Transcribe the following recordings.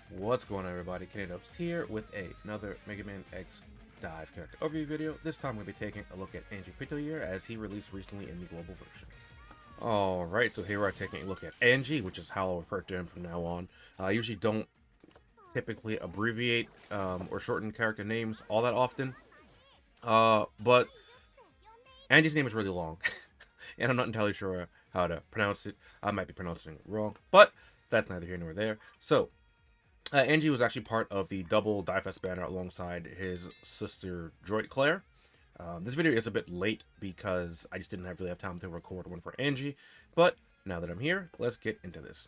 What's going on, everybody? TheKennyDubz here with another Mega Man X Dive character overview video. This time we're going to be taking a look at Angepitoyeir as he released recently in the global version. Alright, so here we're taking a look at Angie, which is how I'll refer to him from now on. I usually don't typically abbreviate or shorten character names all that often. But Angie's name is really long, and I'm not entirely sure how to pronounce it. I might be pronouncing it wrong, but that's neither here nor there. So, Angie was actually part of the double Diefest banner alongside his sister Droid Claire. This video is a bit late because I just didn't really have time to record one for Angie, but now that I'm here, let's get into this.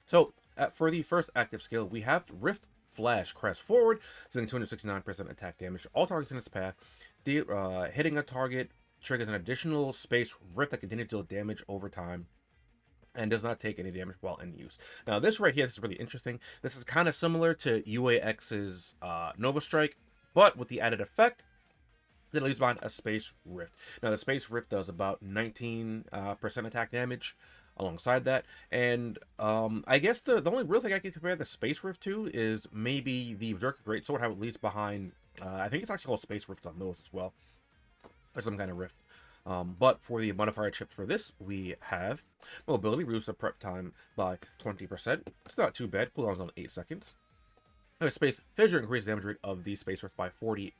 So, for the first active skill, we have Rift Flash Crest Forward, dealing 269% attack damage to all targets in its path. Hitting a target triggers an additional space rift that continues to deal damage over time and does not take any damage while in use. Now, this right here, this is really interesting. This is kind of similar to UAX's Nova Strike, but with the added effect that leaves behind a Space Rift. Now, the Space Rift does about 19% attack damage alongside that, and I guess the only real thing I can compare the Space Rift to is maybe the Berserker Greatsword, how it leaves behind, I think it's actually called Space Rift on those as well, or some kind of rift. But for the modifier chips for this, we have mobility, reduce the prep time by 20%. It's not too bad, cooldowns on 8 seconds. Space fissure, increase damage rate of the space rift by 48%.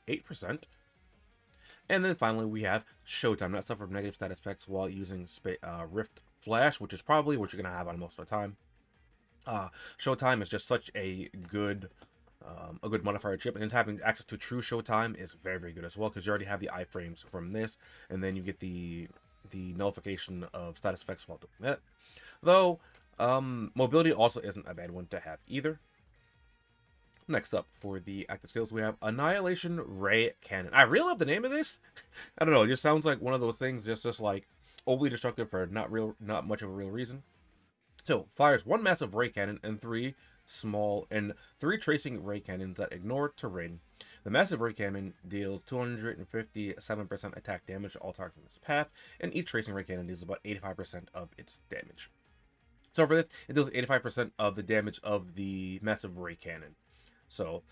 And then finally, we have Showtime, not suffer from negative status effects while using Rift Flash, which is probably what you're going to have on most of the time. Showtime is just such a good modifier chip, and then having access to true Showtime is very, very good as well, because you already have the iframes from this, and then you get the nullification of status effects while doing that. Though mobility also isn't a bad one to have either. Next up, for the active skills, we have Annihilation Ray Cannon. I really love the name of this. I don't know, it just sounds like one of those things just like overly destructive for not much of a real reason. So, fires one massive ray cannon and three tracing ray cannons that ignore terrain. The massive ray cannon deals 257% attack damage to all targets in its path, and each tracing ray cannon deals about 85% of its damage. So for this, it deals 85% of the damage of the massive ray cannon. So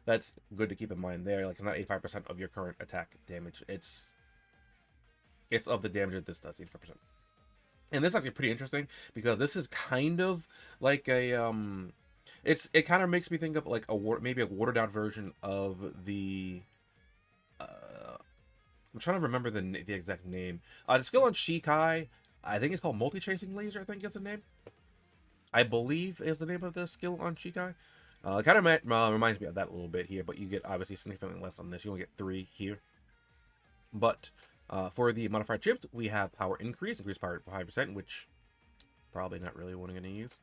that's good to keep in mind there. Like, it's not 85% of your current attack damage. It's of the damage that this does, 85%. And this is actually pretty interesting because this is kind of like a it kind of makes me think of like maybe a watered down version of the I'm trying to remember the exact name. The skill on Shikai, I think it's called Multi-Tracing Laser, I think is the name. I believe is the name of the skill on Shikai. It kind of reminds me of that a little bit here, but you get obviously significantly less on this. You only get 3 here. But for the modifier chips, we have power increase power by 5%, which probably not really what I'm going to use.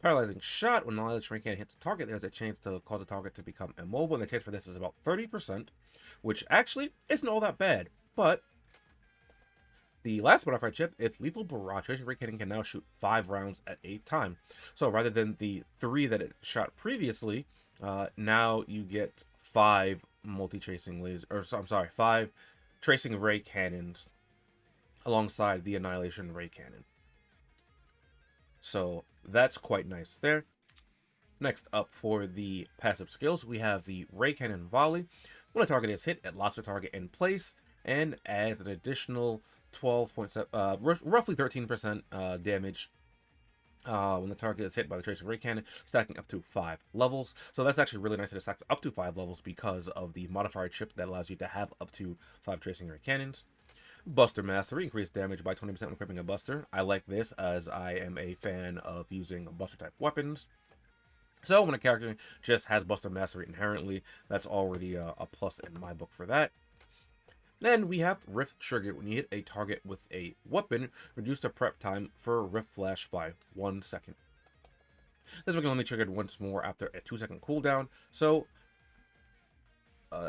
Paralyzing shot, when the knowledge rank cannon hits the target, there's a chance to cause the target to become immobile, and the chance for this is about 30%, which actually isn't all that bad. But the last modifier chip, it's lethal barrage. Tracing ray cannon can now shoot 5 rounds at a time. So rather than the 3 that it shot previously, now you get 5 multi-tracing lasers, or I'm sorry, 5 tracing ray cannons alongside the annihilation ray cannon. So that's quite nice there. Next up, for the passive skills, we have the ray cannon volley. When a target is hit, it locks the target in place and adds an additional 12.7, roughly 13% damage when the target is hit by the tracing ray cannon, stacking up to 5 levels. So that's actually really nice that it stacks up to 5 levels because of the modifier chip that allows you to have up to 5 tracing ray cannons. Buster Mastery, increased damage by 20% when equipping a Buster. I like this as I am a fan of using Buster type weapons. So when a character just has Buster Mastery inherently, that's already a plus in my book for that. Then we have Rift Trigger. When you hit a target with a weapon, reduce the prep time for Rift Flash by 1 second. This one can only be triggered once more after a 2-second cooldown. So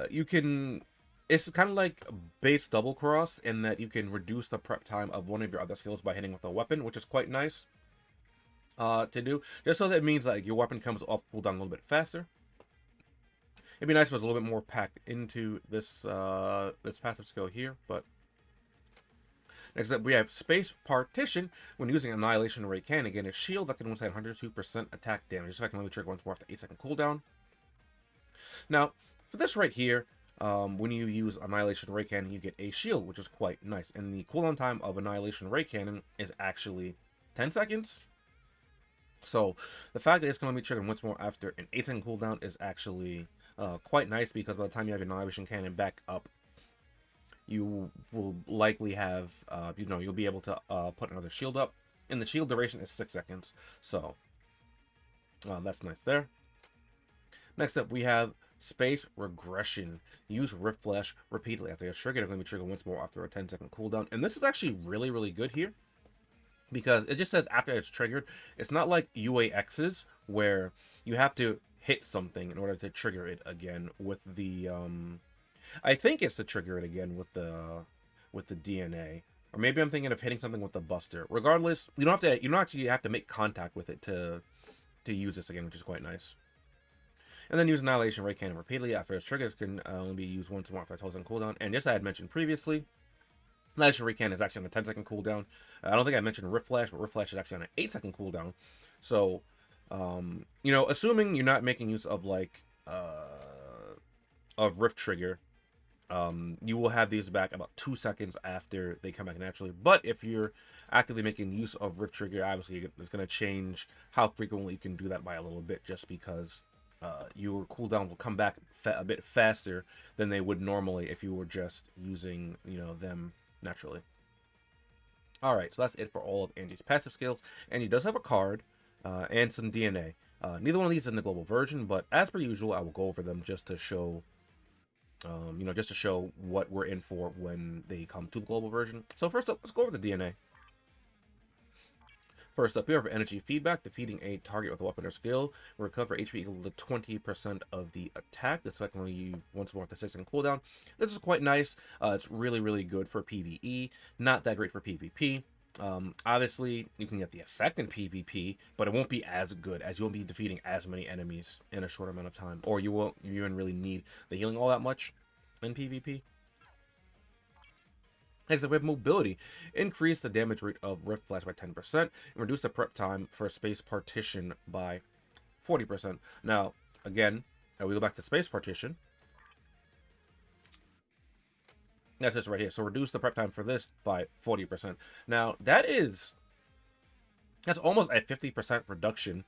you can... It's kind of like base double cross in that you can reduce the prep time of one of your other skills by hitting with a weapon, which is quite nice to do. Just so that it means like your weapon comes off cooldown a little bit faster. It'd be nice if it was a little bit more packed into this this passive skill here, but Next up, we have Space Partition. When using Annihilation Ray Cannon, gain a shield that can withstand 102% attack damage. This effect can only trigger once more after 8-second cooldown. Now, for this right here, when you use Annihilation Ray Cannon, you get a shield, which is quite nice. And the cooldown time of Annihilation Ray Cannon is actually 10 seconds. So the fact that it's going to be triggered once more after an 8-second cooldown is actually quite nice, because by the time you have your Annihilation Cannon back up, you will likely have, you'll be able to put another shield up. And the shield duration is 6 seconds. So that's nice there. Next up, we have Space Regression. Use Rift Flash repeatedly. After it's triggered, it's going to be triggered once more after a 10-second cooldown. And this is actually really, really good here, because it just says after it's triggered. It's not like UAX's, where you have to hit something in order to trigger it again with the, I think it's to trigger it again with the DNA. Or maybe I'm thinking of hitting something with the Buster. Regardless, you don't actually have to make contact with it to use this again, which is quite nice. And then use Annihilation Ray Cannon repeatedly. After its triggers can only be used once more after a 12-second cooldown. And just as I had mentioned previously, Annihilation Ray Cannon is actually on a 10-second cooldown. I don't think I mentioned Rift Flash, but Rift Flash is actually on an 8-second cooldown. So, assuming you're not making use of like of Rift Trigger, you will have these back about 2 seconds after they come back naturally. But if you're actively making use of Rift Trigger, obviously it's going to change how frequently you can do that by a little bit, just because your cooldown will come back a bit faster than they would normally if you were just using, them naturally. Alright, so that's it for all of Angie's passive skills. Angie does have a card and some DNA. Neither one of these is in the global version, but as per usual, I will go over them just to show, just to show what we're in for when they come to the global version. So first up, let's go over the DNA. First up, we have energy feedback. Defeating a target with a weapon or skill will recover HP equal to 20% of the attack. This effect can only use once more after 6-second cooldown. This is quite nice. It's really, really good for PvE. Not that great for PvP. Obviously, you can get the effect in PvP, but it won't be as good, as you won't be defeating as many enemies in a short amount of time. Or you won't even really need the healing all that much in PvP. Next up, we have mobility. Increase the damage rate of Rift Flash by 10% and reduce the prep time for Space Partition by 40%. Now, again, we go back to Space Partition. That's this right here. So reduce the prep time for this by 40%. Now, that's almost a 50% reduction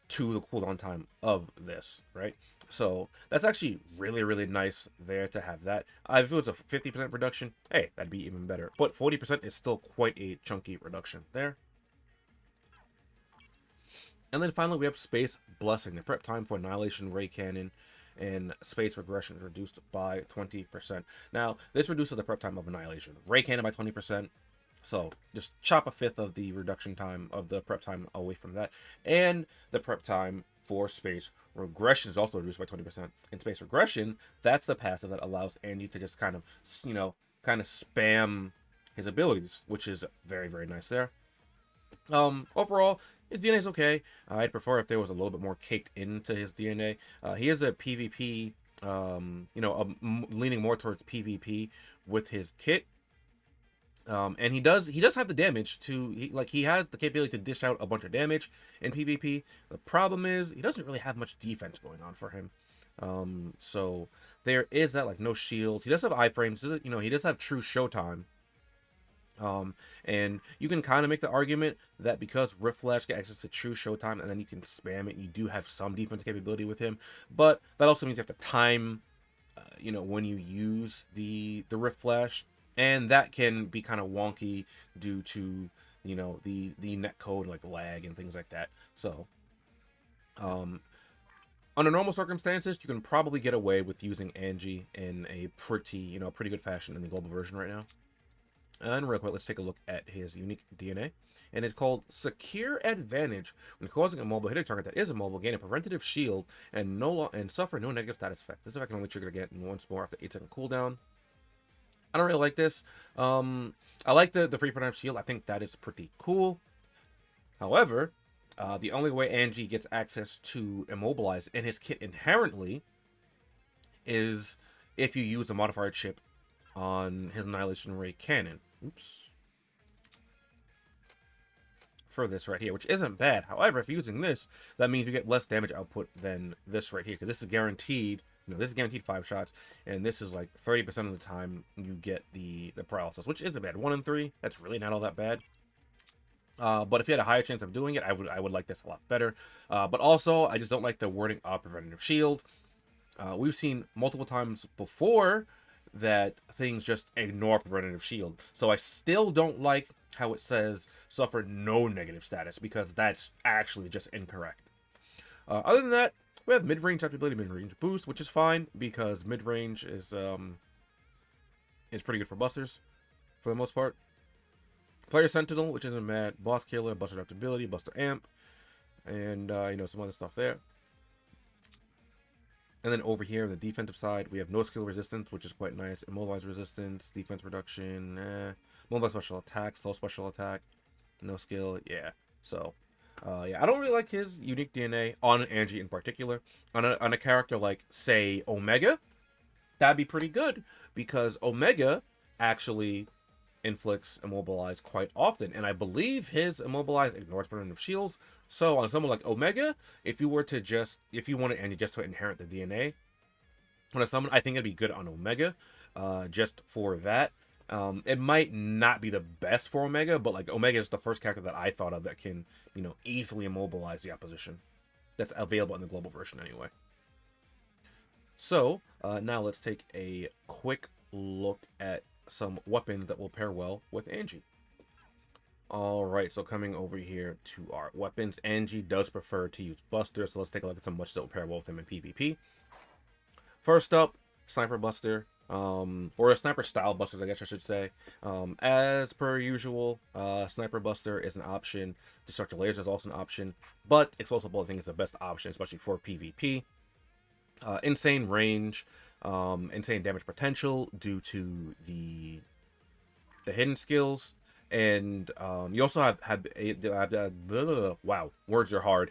to the cooldown time of this, right? So that's actually really, really nice there to have that. If it was a 50% reduction, hey, that'd be even better. But 40% is still quite a chunky reduction there. And then finally, we have Space Blessing. The prep time for Annihilation Ray Cannon and Space Regression is reduced by 20%. Now, this reduces the prep time of Annihilation Ray Cannon by 20%. So just chop a fifth of the reduction time of the prep time away from that. And the prep time for Space Regression is also reduced by 20%. In Space Regression, that's the passive that allows Andy to just kind of spam his abilities, which is very, very nice there. Overall, his DNA is okay. I'd prefer if there was a little bit more caked into his DNA. He is a PvP, leaning more towards PvP with his kit. And he does have the damage he has the capability to dish out a bunch of damage in PvP. The problem is he doesn't really have much defense going on for him. So there is that, like, no shields. He does have iframes. He does have true showtime. And you can kind of make the argument that because Rift Flash get access to true showtime and then you can spam it, you do have some defense capability with him. But that also means you have to time, when you use the Rift Flash. And that can be kind of wonky due to, the netcode, like lag and things like that. So, under normal circumstances, you can probably get away with using Angie in a pretty good fashion in the global version right now. And real quick, let's take a look at his unique DNA. And it's called Secure Advantage. When causing a mobile, hit a target that is immobile, gain a preventative shield and suffer no negative status effect. This effect can only trigger again once more after 8-second cooldown. I don't really like this. I like the free preventative shield. I think that is pretty cool. However, the only way Angie gets access to Immobilize in his kit inherently is if you use a modifier chip on his Annihilation Ray Cannon. Oops. for this right here, which isn't bad. However, if you're using this, that means you get less damage output than this right here, because this is guaranteed. This is guaranteed 5 shots, and this is like 30% of the time you get the paralysis, which isn't bad. 1 in 3, that's really not all that bad. But if you had a higher chance of doing it, I would like this a lot better. But also, I just don't like the wording of preventative shield. We've seen multiple times before that things just ignore preventative shield. So I still don't like how it says suffer no negative status, because that's actually just incorrect. Other than that, we have mid-range ability, mid-range boost, which is fine because mid-range is pretty good for busters for the most part. Player Sentinel, which isn't bad. Boss Killer, Buster Adaptability, Buster Amp, and some other stuff there. And then over here on the defensive side, we have no skill resistance, which is quite nice. Immobilize resistance, defense reduction, mobilize special attack, slow special attack, no skill, yeah. So, yeah, I don't really like his unique DNA on Angie in particular. On a character like, say, Omega, that'd be pretty good, because Omega actually inflicts Immobilize quite often, and I believe his Immobilize ignores preventative shields. So on someone like Omega, if you wanted Angie just to inherit the DNA on a summon, I think it'd be good on Omega, just for that. It might not be the best for Omega, but like Omega is the first character that I thought of that can, easily immobilize the opposition. That's available in the global version anyway. So now let's take a quick look at some weapons that will pair well with Angie. Alright, so coming over here to our weapons, Angie does prefer to use Buster, so let's take a look at some much that will pair well with him in PvP. First up, Sniper Buster, or a Sniper Style Buster, I guess I should say. As per usual, Sniper Buster is an option, Destructive Laser is also an option, but Explosive Bullet I think is the best option, especially for PvP. Insane range, insane damage potential due to the hidden skills, and you also have wow, words are hard.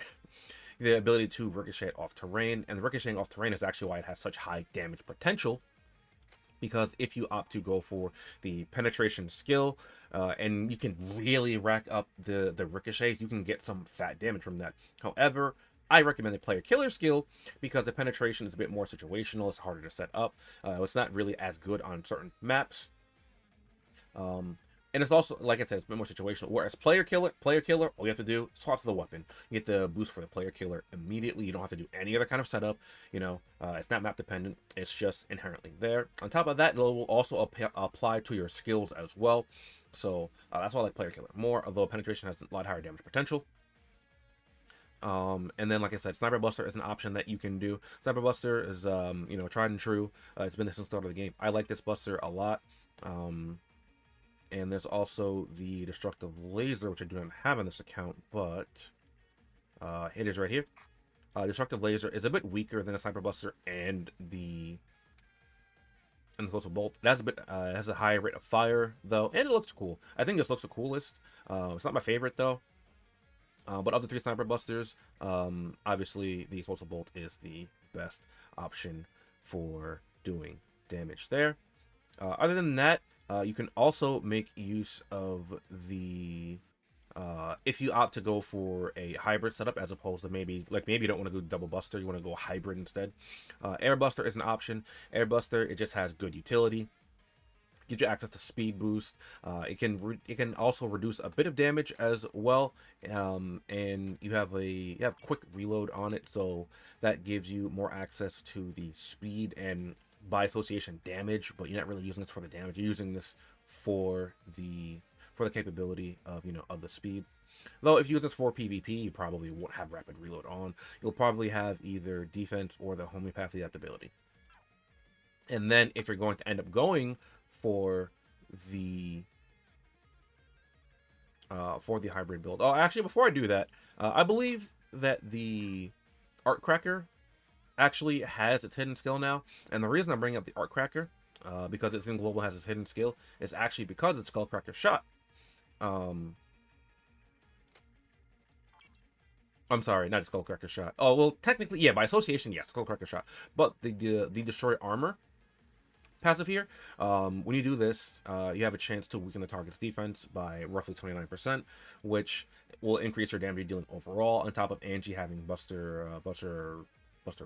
The ability to ricochet off terrain, and the ricocheting off terrain is actually why it has such high damage potential, because if you opt to go for the penetration skill, and you can really rack up the ricochets, you can get some fat damage from that. However, I recommend the player killer skill because the penetration is a bit more situational. It's harder to set up. It's not really as good on certain maps. And it's also, like I said, it's a bit more situational. Whereas player killer, all you have to do is swap to the weapon. You get the boost for the player killer immediately. You don't have to do any other kind of setup. It's not map dependent. It's just inherently there. On top of that, it will also apply to your skills as well. So that's why I like player killer more, although penetration has a lot higher damage potential. And then, like I said, Sniper Buster is an option that you can do. Sniper Buster is, tried and true. It's been there since the start of the game. I like this Buster a lot. And there's also the Destructive Laser, which I do not have on this account, but it is right here. Destructive Laser is a bit weaker than a Sniper Buster and the Explosive Bolt. It has a higher rate of fire, though, and it looks cool. I think this looks the coolest. It's not my favorite, though. But of the 3 Sniper Busters, obviously the Explosive Bolt is the best option for doing damage there. Other than that, you can also make use of the if you opt to go for a hybrid setup as opposed to maybe you don't want to go double Buster, you want to go hybrid instead. Air Buster is an option. Air Buster, it just has good utility. Gives you access to speed boost. It can also reduce a bit of damage as well, and you have quick reload on it, so that gives you more access to the speed and by association damage. But you're not really using this for the damage. You're using this for the capability of of the speed. Though if you use this for PvP, you probably won't have rapid reload on. You'll probably have either defense or the homeopathy adaptability. And then if you're going to end up going for the hybrid build. Oh, actually, before I do that, I believe that the Art Cracker actually has its hidden skill now, and the reason I'm bringing up the Art Cracker, because it's in global has its hidden skill, is actually because it's Skullcracker Shot. I'm sorry, not Skullcracker Shot. Oh well, technically, yeah, by association, yes, Skullcracker Shot. But the Destroy Armor passive here. When you do this, you have a chance to weaken the target's defense by roughly 29%, which will increase your damage dealing overall, on top of Angie having Buster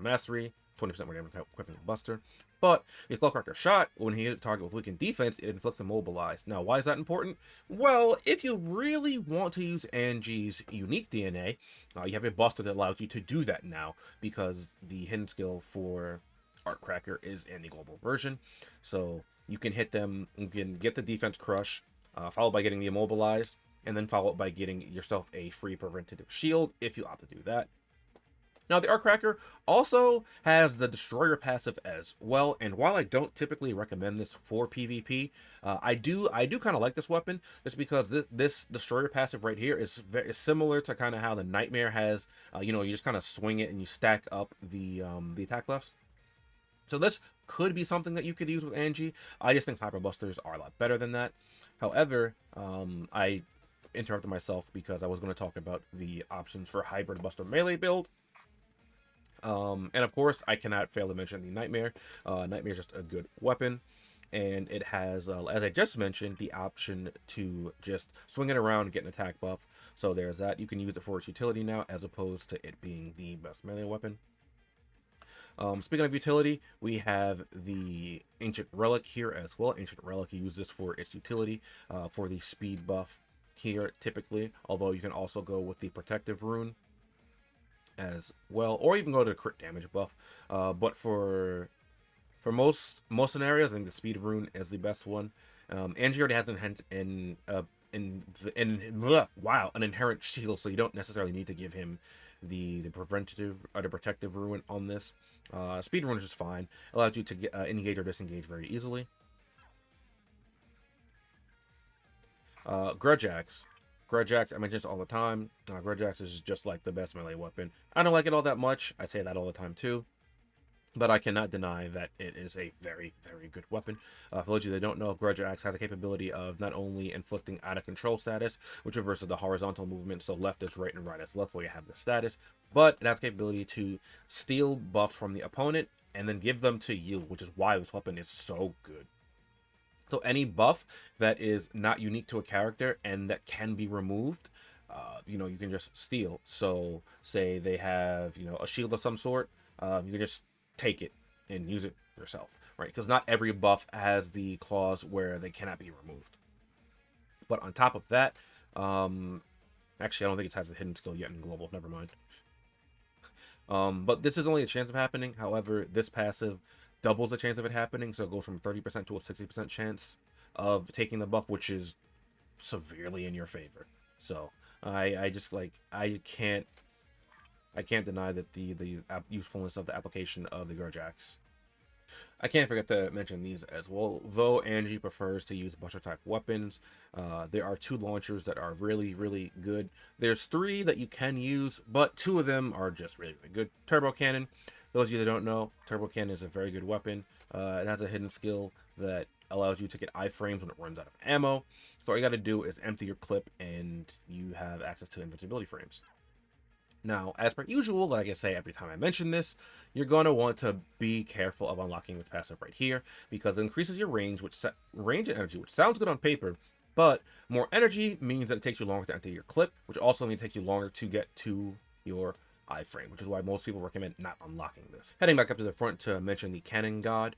Mastery, 20% more damage equipping Buster. But the Skullcracker shot, when he hit a target with weakened defense, it inflicts immobilized. Now, why is that important? Well, if you really want to use Angie's unique DNA, you have a Buster that allows you to do that now, because the hidden skill for Artcracker is in the global version. So you can hit them, you can get the defense crush, followed by getting the immobilized, and then followed by getting yourself a free preventative shield if you opt to do that. Now, the Artcracker also has the Destroyer passive as well, and while I don't typically recommend this for PvP, I do kind of like this weapon, just because this Destroyer passive right here is very similar to kind of how the Nightmare has, you know, you just kind of swing it and you stack up the attack buffs. So this could be something that you could use with Angie. I just think Hyper Busters are a lot better than that. However, I interrupted myself because I was going to talk about the options for Hybrid Buster melee build. And of course, I cannot fail to mention the Nightmare. Nightmare is just a good weapon, and it has, as I just mentioned, the option to just swing it around and get an attack buff. So there's that. You can use it for its utility now, as opposed to it being the best melee weapon. Speaking of utility, we have the Ancient Relic here as well. Ancient Relic, you use this for its utility, for the speed buff here typically, although you can also go with the Protective Rune as well, or even go to the crit damage buff. But for most scenarios, I think the speed rune is the best one. Angie already has an inherent shield, so you don't necessarily need to give him the preventative or the protective rune on this. Speed rune is just fine. Allows you to get, engage or disengage very easily. Grudge Axe, I mention this all the time. Grudge Axe is just like the best melee weapon. I don't like it all that much. I say that all the time too. But I cannot deny that it is a very, very good weapon. For those of you that don't know, Grudge Axe has a capability of not only inflicting out of control status, which reverses the horizontal movement, so left is right and right is left where you have the status, but it has the capability to steal buffs from the opponent and then give them to you, which is why this weapon is so good. So any buff that is not unique to a character and that can be removed, you know, you can just steal. So say they have, you know, a shield of some sort, you can just take it and use it yourself, right? Because not every buff has the clause where they cannot be removed. But on top of that, actually, I don't think it has a hidden skill yet in global. Never mind. But this is only a chance of happening. However, this passive doubles the chance of it happening, so it goes from 30% to a 60% chance of taking the buff, which is severely in your favor. So I just like, I can't deny that the usefulness of the application of the Grudge Axe. I can't forget to mention these as well. Though Angie prefers to use Buster type weapons, there are 2 launchers that are really, really good. There's 3 that you can use, but 2 of them are just really, really good. Turbo Cannon. Those of you that don't know, Turbo Cannon is a very good weapon. It has a hidden skill that allows you to get iframes when it runs out of ammo. So all you got to do is empty your clip and you have access to invincibility frames. Now, as per usual, like I say every time I mention this, you're going to want to be careful of unlocking this passive right here, because it increases your range, range and energy, which sounds good on paper, but more energy means that it takes you longer to empty your clip, which also means it takes you longer to get to your iframe, which is why most people recommend not unlocking this. Heading back up to the front to mention the Cannon God,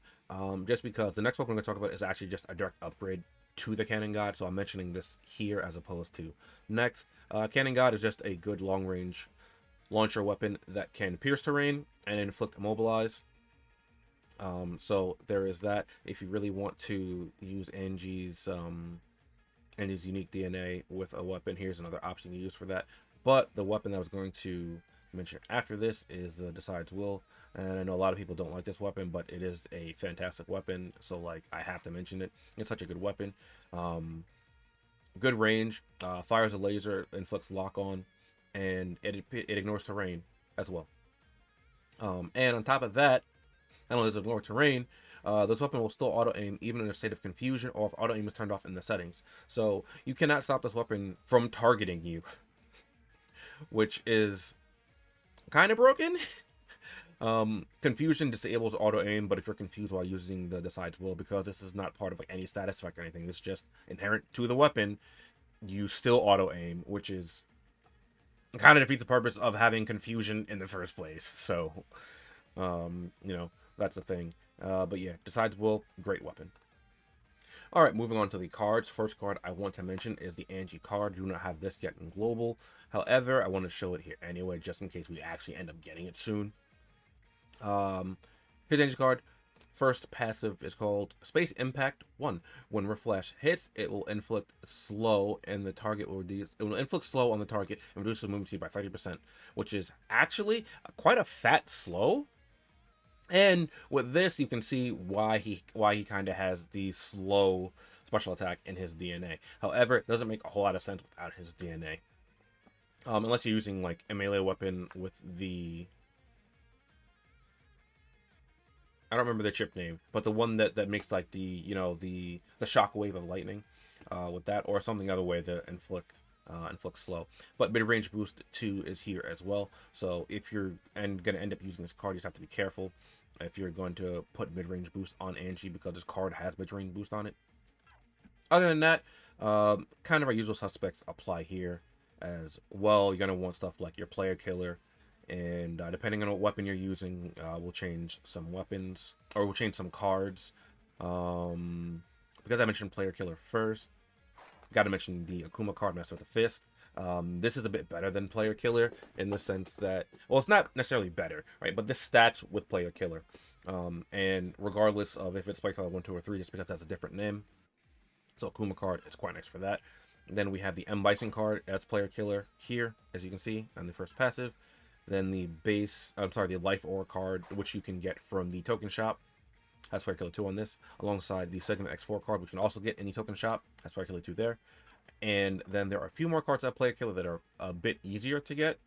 just because the next weapon I'm going to talk about is actually just a direct upgrade to the Cannon God, so I'm mentioning this here as opposed to next. Cannon God is just a good long-range launcher weapon that can pierce terrain and inflict immobilize. So there is that. If you really want to use Angie's unique DNA with a weapon, here's another option you use for that. But the weapon that I was going to mention after this is the Decide's Will, and I know a lot of people don't like this weapon, but it is a fantastic weapon, so like I have to mention it. It's such a good weapon. Good range, fires a laser, inflicts lock on, and it ignores terrain as well. And on top of that, not only does it ignore terrain, this weapon will still auto-aim even in a state of confusion or if auto-aim is turned off in the settings. So you cannot stop this weapon from targeting you, which is kind of broken. Confusion disables auto aim, but if you're confused while using the Decides Will, because this is not part of like any status effect or anything, it's just inherent to the weapon, you still auto aim, which is kind of defeats the purpose of having confusion in the first place. So, you know, that's the thing. But yeah, Decides Will, great weapon. All right, moving on to the cards. First card I want to mention is the Angie card. Do not have this yet in global. However, I want to show it here anyway, just in case we actually end up getting it soon. Here's Angie card. First passive is called Space Impact 1. When Reflash hits, it will inflict slow, and the target will reduce. It will inflict slow on the target and reduce the movement speed by 30%, which is actually quite a fat slow. And with this, you can see why he kind of has the slow special attack in his DNA. However, it doesn't make a whole lot of sense without his DNA, unless you're using like a melee weapon with the, I don't remember the chip name, but the one that makes like the, you know, the shockwave of lightning, with that, or something other way to inflict slow. But mid-range boost 2 is here as well. So if you're going to end up using this card, you just have to be careful if you're going to put mid-range boost on Angie, because this card has mid-range boost on it. Other than that, kind of our usual suspects apply here as well. You're going to want stuff like your player killer, and depending on what weapon you're using, we'll change some weapons, or we'll change some cards. Because I mentioned player killer first, got to mention the Akuma card, Master of the Fist. This is a bit better than player killer in the sense that, well, it's not necessarily better, right? But this stats with player killer, and regardless of if it's player killer 1, 2, or 3, just because that's a different name. So Akuma card is quite nice for that. And then we have the M Bison card as player killer here, as you can see on the first passive. Then the the Life Aura card, which you can get from the token shop, has player killer 2 on this, alongside the Sigma X4 card, which you can also get in the token shop, has player killer 2 there. And then there are a few more cards that player killer that are a bit easier to get.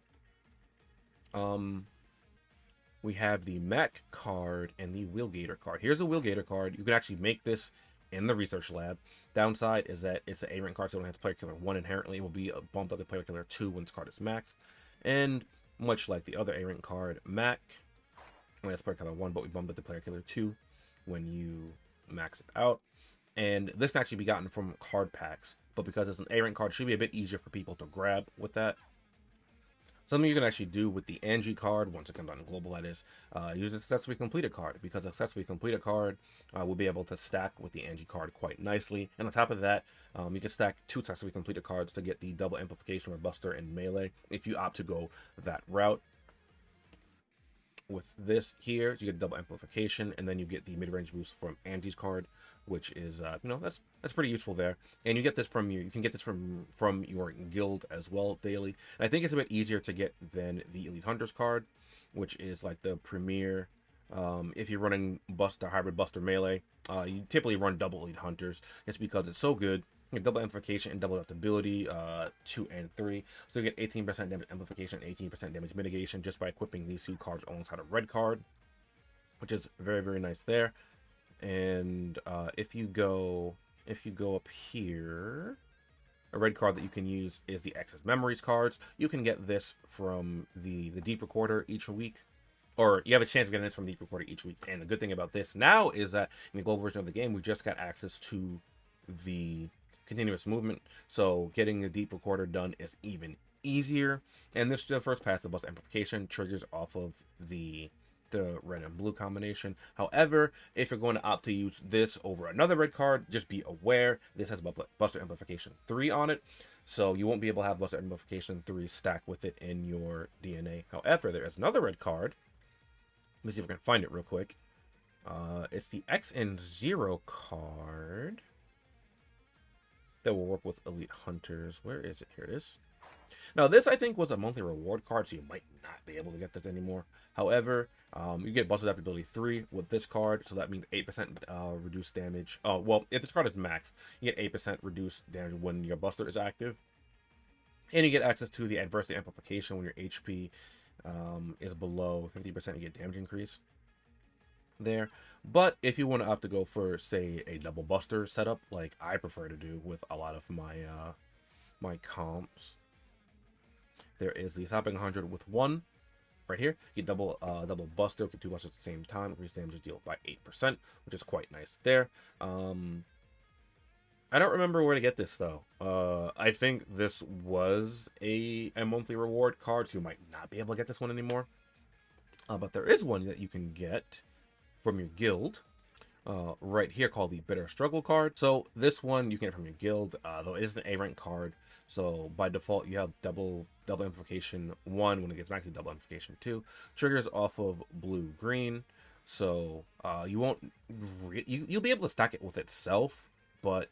We have the Mac card and the Wheelgator card. Here's a Wheelgator card. You can actually make this in the research lab. Downside is that it's an A-rank card, so it don't have player killer 1 inherently. It will be bumped up to player killer 2 when this card is maxed. And much like the other A-rank card, Mac, only has player killer 1, but we bumped up to player killer 2 when you max it out. And this can actually be gotten from card packs, but because it's an A-rank card, it should be a bit easier for people to grab with that. Something you can actually do with the Angie card, once it comes out in global, that is, use a successfully completed card, because a successfully completed card will be able to stack with the Angie card quite nicely. And on top of that, you can stack 2 successfully completed cards to get the double amplification or buster in melee, if you opt to go that route. With this here, you get double amplification, and then you get the mid-range boost from Angie's card, which is you know, that's pretty useful there. And you get this from you can get this from your guild as well daily. And I think it's a bit easier to get than the Elite Hunters card, which is like the premier. If you're running Buster, Hybrid Buster Melee, you typically run double Elite Hunters, just because it's so good. You get double amplification and double adaptability, 2 and 3. So you get 18% damage amplification and 18% damage mitigation just by equipping these 2 cards alongside a red card, which is very, very nice there. And if you go up here, a red card that you can use is the Access Memories cards. You can get this from the Deep Recorder each week, or you have a chance of getting this from the Deep Recorder each week. And the good thing about this now is that in the global version of the game, we just got access to the continuous movement, so getting the Deep Recorder done is even easier. And this, the first pass, the bust amplification, triggers off of the red and blue combination. However, if you're going to opt to use this over another red card, just be aware this has buster amplification 3 on it, so you won't be able to have buster amplification 3 stacked with it in your DNA. However, there is another red card. Let me see if I can find it real quick. It's the X and 0 card that will work with Elite Hunters. Where is it? Here it is. Now, this, I think, was a monthly reward card, so you might not be able to get this anymore. However, you get Buster Adaptability 3 with this card, so that means 8% reduced damage. Oh, well, if this card is maxed, you get 8% reduced damage when your Buster is active. And you get access to the Adversity Amplification when your HP is below 50%, you get damage increase there. But if you want to opt to go for, say, a double Buster setup, like I prefer to do with a lot of my my comps, there is the Stopping 100 with 1 right here. You get double buster, get 2 busters at the same time, increase damage deal by 8%, which is quite nice there. I don't remember where to get this though. I think this was a monthly reward card, so you might not be able to get this one anymore. But there is one that you can get from your guild. Right here, called the Bitter Struggle card. So this one you can get from your guild, though it is an A rank card. So by default, you have double amplification 1 when it gets back to double amplification 2. Triggers off of blue green. So you won't you'll be able to stack it with itself, but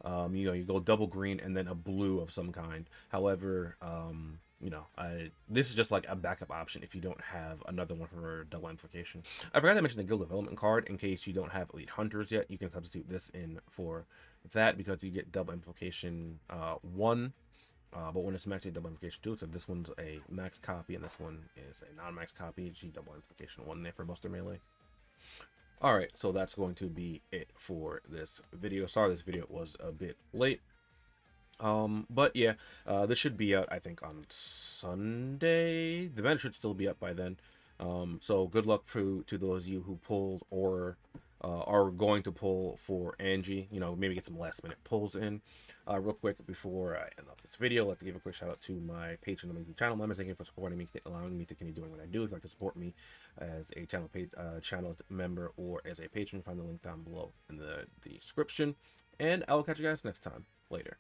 you know, you go double green and then a blue of some kind. However, you know, this is just like a backup option if you don't have another one for double amplification. I forgot to mention the guild development card. In case you don't have elite hunters yet, you can substitute this in for that, because you get double amplification 1, but when it's maxed double amplification 2, so this one's a max copy and this one is a non-max copy. You see double amplification 1 there for buster melee. Alright, so that's going to be it for this video. Sorry this video was a bit late. But yeah, this should be out, I think, on Sunday. The event should still be up by then. So good luck to those of you who pulled or are going to pull for Angie. You know, maybe get some last minute pulls in. Real quick before I end off this video, I'd like to give a quick shout out to my Patreon and YouTube channel members. Thank you for supporting me, allowing me to continue doing what I do. If you'd like to support me as a channel member or as a patron, find the link down below in the description. And I will catch you guys next time. Later.